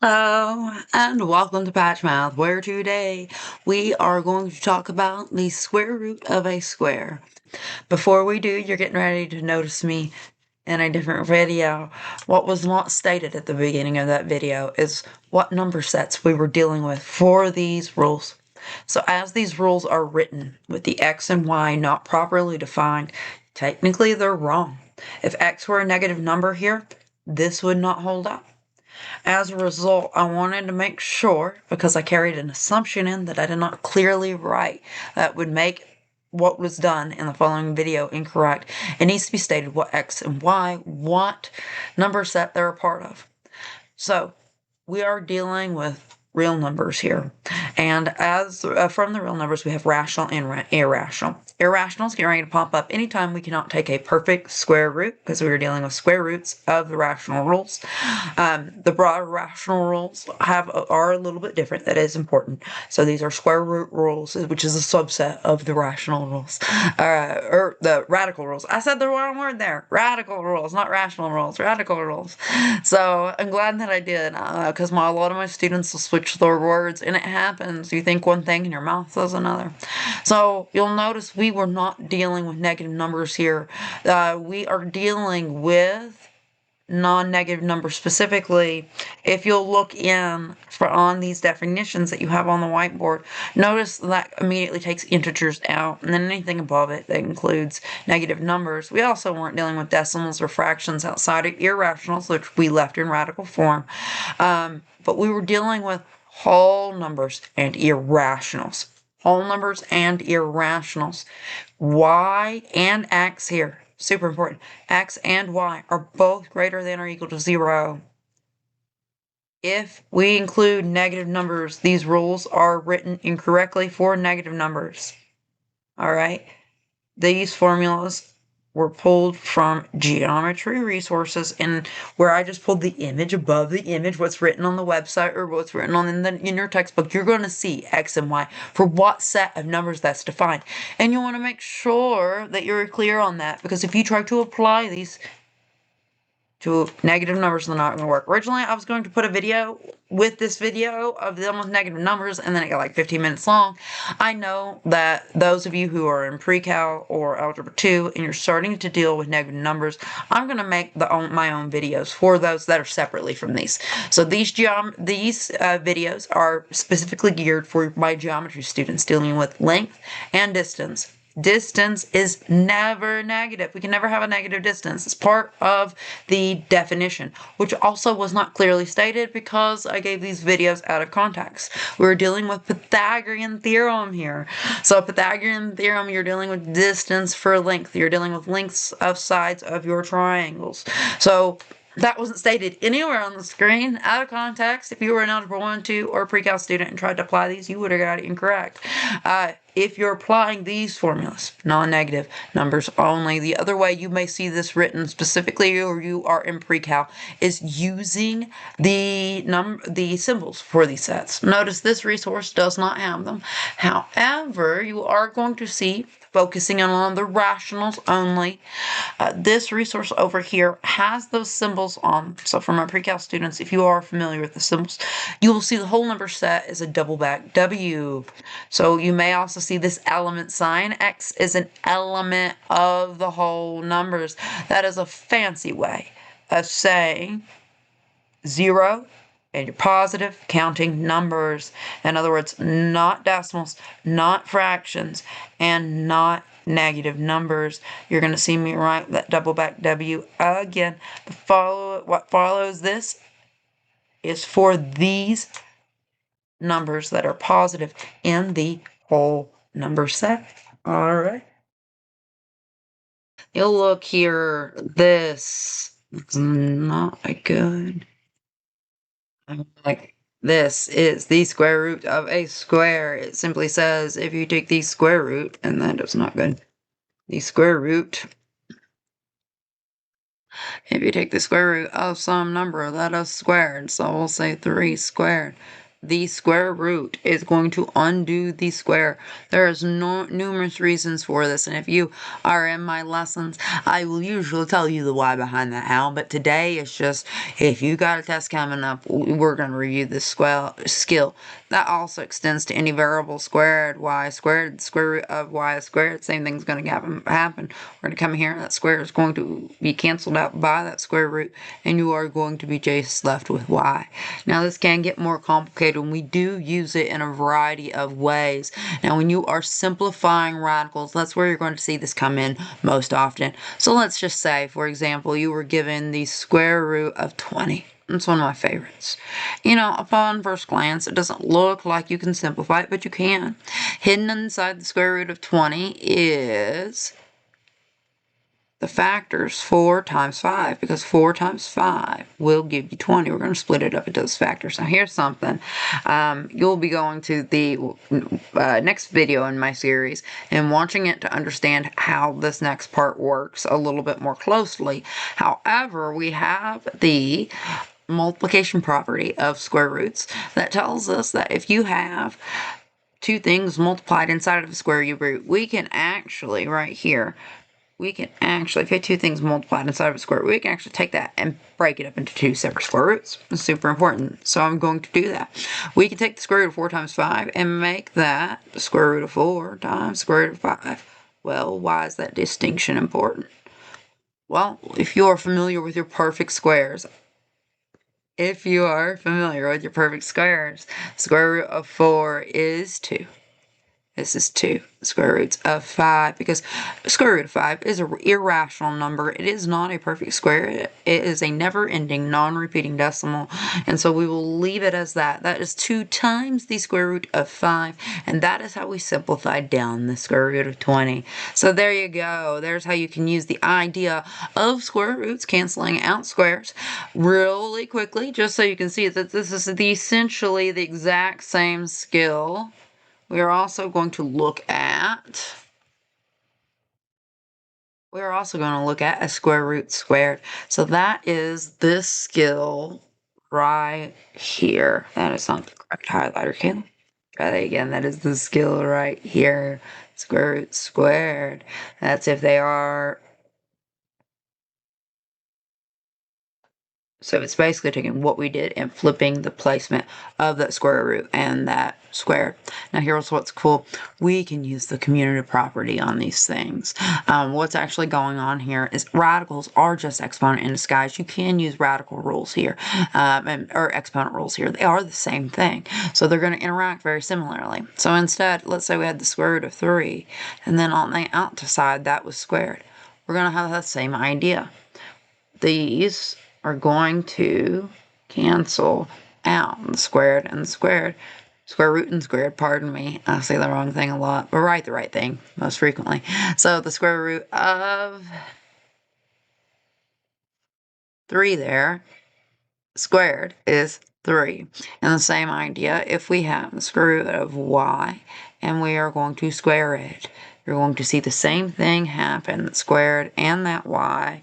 Hello, and welcome to Patchmouth, where today we are going to talk about the square root of a square. Before we do, you're getting ready to notice me in a different video. What was not stated at the beginning of that video is what number sets we were dealing with for these rules. So as these rules are written with the x and y not properly defined, technically they're wrong. If x were a negative number here, this would not hold up. As a result, I wanted to make sure, because I carried an assumption in that I did not clearly write, that would make what was done in the following video incorrect. It needs to be stated what x and y, what number set they're a part of. So we are dealing with real numbers here. And as from the real numbers, we have rational and irrational. Irrational is getting ready to pop up anytime we cannot take a perfect square root, because we are dealing with square roots of the rational rules. The broader rational rules are a little bit different. That is important. So these are square root rules, which is a subset of the rational rules, or the radical rules. I said the wrong word there. Radical rules, not rational rules. Radical rules. So I'm glad that I did, because a lot of my students will switch their words, and it happens. You think one thing and your mouth says another. So you'll notice we were not dealing with negative numbers here. We are dealing with non-negative numbers specifically. If you'll look on these definitions that you have on the whiteboard, notice that immediately takes integers out, and then anything above it that includes negative numbers. We also weren't dealing with decimals or fractions outside of irrationals, which we left in radical form, but we were dealing with whole numbers and irrationals. Whole numbers and irrationals. Y and x here, super important. X and y are both greater than or equal to 0. If we include negative numbers, these rules are written incorrectly for negative numbers. All right. These formulas were pulled from geometry resources, and where I just pulled the image above the image, what's written on the website or what's written in your textbook, you're going to see x and y for what set of numbers that's defined. And you want to make sure that you're clear on that, because if you try to apply these to negative numbers, they're not going to work. Originally, I was going to put a video with this video of them with negative numbers, and then it got like 15 minutes long. I know that those of you who are in pre-cal or algebra 2 and you're starting to deal with negative numbers, I'm going to make my own videos for those that are separately from these. So these videos are specifically geared for my geometry students dealing with length and distance. Distance is never negative. We can never have a negative distance. It's part of the definition, which also was not clearly stated because I gave these videos out of context. We were dealing with Pythagorean theorem here. So Pythagorean theorem, you're dealing with distance for length. You're dealing with lengths of sides of your triangles. So that wasn't stated anywhere on the screen, out of context. If you were an Algebra 1, 2, or pre-cal student and tried to apply these, you would have got it incorrect. If you're applying these formulas, non-negative numbers only, the other way you may see this written specifically, or you are in pre-cal, is using the symbols for these sets. Notice this resource does not have them. However, you are going to see, focusing on the rationals only, this resource over here has those symbols on. So for my pre-cal students, if you are familiar with the symbols, you will see the whole number set is a double back W. So you may also see this element sign. X is an element of the whole numbers. That is a fancy way of saying 0 and your positive counting numbers. In other words, not decimals, not fractions, and not negative numbers. You're going to see me write that double back W again. What follows this is for these numbers that are positive in the whole number set. All right. You'll look here. This is not good. Like, this is the square root of a square. It simply says if you take the square root, and that is not good. The square root, if you take the square root of some number that is squared, so we'll say 3 squared, the square root is going to undo the square. There is numerous reasons for this, and if you are in my lessons, I will usually tell you the why behind that how, but today it's just, if you got a test coming up, we're going to review this skill. That also extends to any variable squared, y squared, the square root of y squared, same thing's going to happen. We're going to come here, that square is going to be canceled out by that square root, and you are going to be just left with y. Now this can get more complicated when we do use it in a variety of ways. Now when you are simplifying radicals, that's where you're going to see this come in most often. So let's just say, for example, you were given the square root of 20. It's one of my favorites. You know, upon first glance, it doesn't look like you can simplify it, but you can. Hidden inside the square root of 20 is the factors 4 times 5, because 4 times 5 will give you 20. We're going to split it up into those factors. Now here's something. You'll be going to the next video in my series and watching it to understand how this next part works a little bit more closely. However, we have the multiplication property of square roots that tells us that if you have two things multiplied inside of a square root, we can actually, right here, we can actually, if you have two things multiplied inside of a square root, we can actually take that and break it up into two separate square roots. It's super important. So I'm going to do that. We can take the square root of 4 times 5 and make that the square root of 4 times square root of 5. Well, why is that distinction important? Well, if you are familiar with your perfect squares, square root of 4 is 2. This is 2 square roots of 5, because square root of 5 is an irrational number. It is not a perfect square. It is a never-ending, non-repeating decimal, and so we will leave it as that. That is 2 times the square root of 5, and that is how we simplify down the square root of 20. So there you go. There's how you can use the idea of square roots canceling out squares really quickly, just so you can see that this is essentially the exact same skill. We are also going to look at a square root squared. So that is this skill right here. That is not the correct highlighter, Caleb. Try that again. That is the skill right here. Square root squared. That's if they are. So it's basically taking what we did and flipping the placement of that square root and that square. Now here's what's cool. We can use the commutative property on these things. What's actually going on here is radicals are just exponent in disguise. You can use radical rules here, or exponent rules here. They are the same thing. So they're going to interact very similarly. So instead, let's say we had the square root of 3, and then on the outside that was squared. We're going to have that same idea. These are going to cancel out the squared and the squared. Square root and squared, pardon me. I say the wrong thing a lot, but write the right thing most frequently. So the square root of 3 there, squared, is 3. And the same idea, if we have the square root of y and we are going to square it, you're going to see the same thing happen. That squared and that y,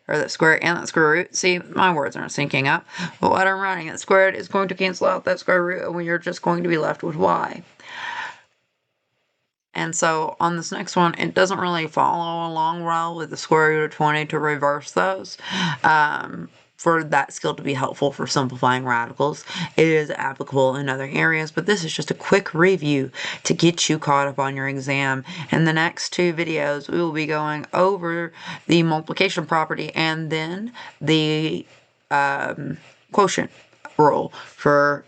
or that square and that square root. See, my words aren't syncing up, but what I'm writing, that squared is going to cancel out that square root, and you're just going to be left with y. And so on this next one, it doesn't really follow along well with the square root of 20 to reverse those. For that skill to be helpful for simplifying radicals. It is applicable in other areas, but this is just a quick review to get you caught up on your exam. In the next 2 videos, we will be going over the multiplication property and then the quotient rule for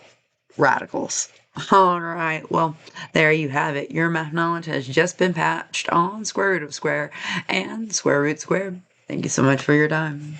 radicals. All right, well, there you have it. Your math knowledge has just been patched on square root of square and square root squared. Thank you so much for your time.